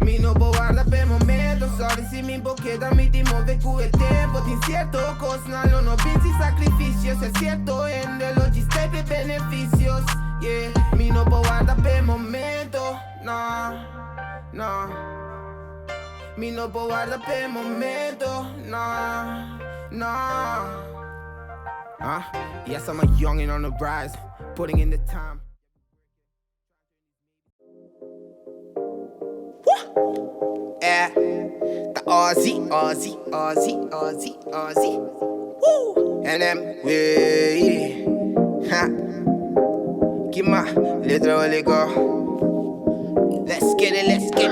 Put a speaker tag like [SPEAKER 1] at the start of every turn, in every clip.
[SPEAKER 1] Mi non può guardare per momento. Sorry se mi bocchetta, mi ti muove con il tempo. Ti incierto cosa, non ho pensi sacrificios. Es cierto, en de logistica e beneficios. Yeah, mi non può guardare per momento. No, no. Mi non può guardare per momento. No, no. Yes, I'm a youngin' on the rise, putting in the time. Yeah, the Ozziii. Woo! NMWgang. Ha. Give my Letraholico. Let's get it, let's go.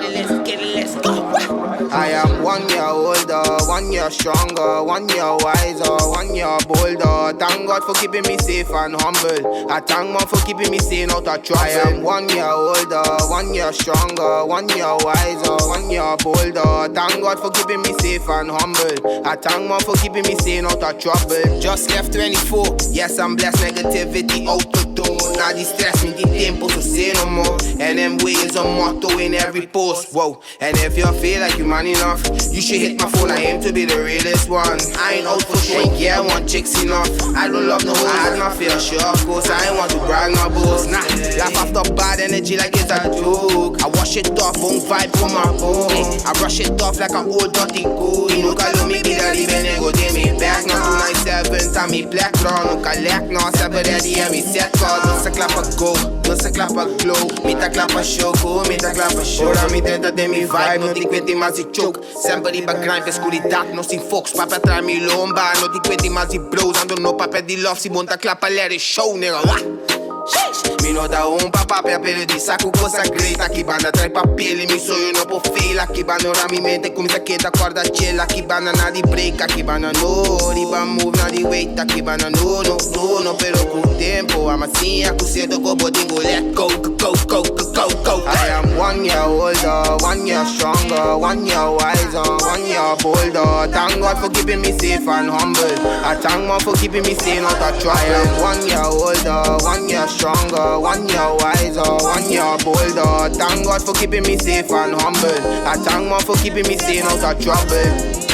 [SPEAKER 1] I am 1 year older, 1 year stronger, 1 year wiser, 1 year bolder. Thank God for keeping me safe and humble. I thank God for keeping me sane out of trouble. I am 1 year older, 1 year stronger, 1 year wiser, 1 year bolder. Thank God for keeping me safe and humble. I thank God for keeping me sane out of trouble. Just left 24, yes I'm blessed, negativity out the door. Now distress me, the tempo to say no more. NMWgang is a motto in every post, whoa. And if you feel like you man enough, you should hit my phone, I aim to be the realest one. I ain't out for show, yeah, one chick's enough. I don't love no hoes, I had my fair share, of course. I ain't want to brag no boast, nah. Laugh after bad energy like it's a joke. I wash it off, won't vibe for my bone. I brush it off like an old dirty gold. No call me be the even go take me back. Now 297, time me black draw. No collect, no 7 ready, and me set cause. No se clap a go, no se clap a glow. Me ta clap a show, me ta clap a show. Ora mi tenta de mi vibe, no ti quenti ma si choke. Sempre di background per scurità, non si fox. Papà tra mi lomba, no ti quenti ma si bros. Ando no papà di love, si monta clap a let it show, nigga. Mi non da un papà per pelo di sacco cosa greta. Chi banda tra i papelli, mi so io non può fila. Chi banda ora mi mente come se chieda corda cella. Chi banda na di break, chi banda no. Riba move na di weight, chi banda no. Pero con tempo, I'm a senior, così go bodingo, let go. I am 1 year older, 1 year stronger, 1 year wiser, 1 year bolder. Thank God for keeping me safe and humble. I thank God for keeping me sane out of trouble. I am 1 year older, 1 year stronger, 1 year wiser, 1 year bolder. Thank God for keeping me safe and humble. I thank God for keeping me sane out of trouble.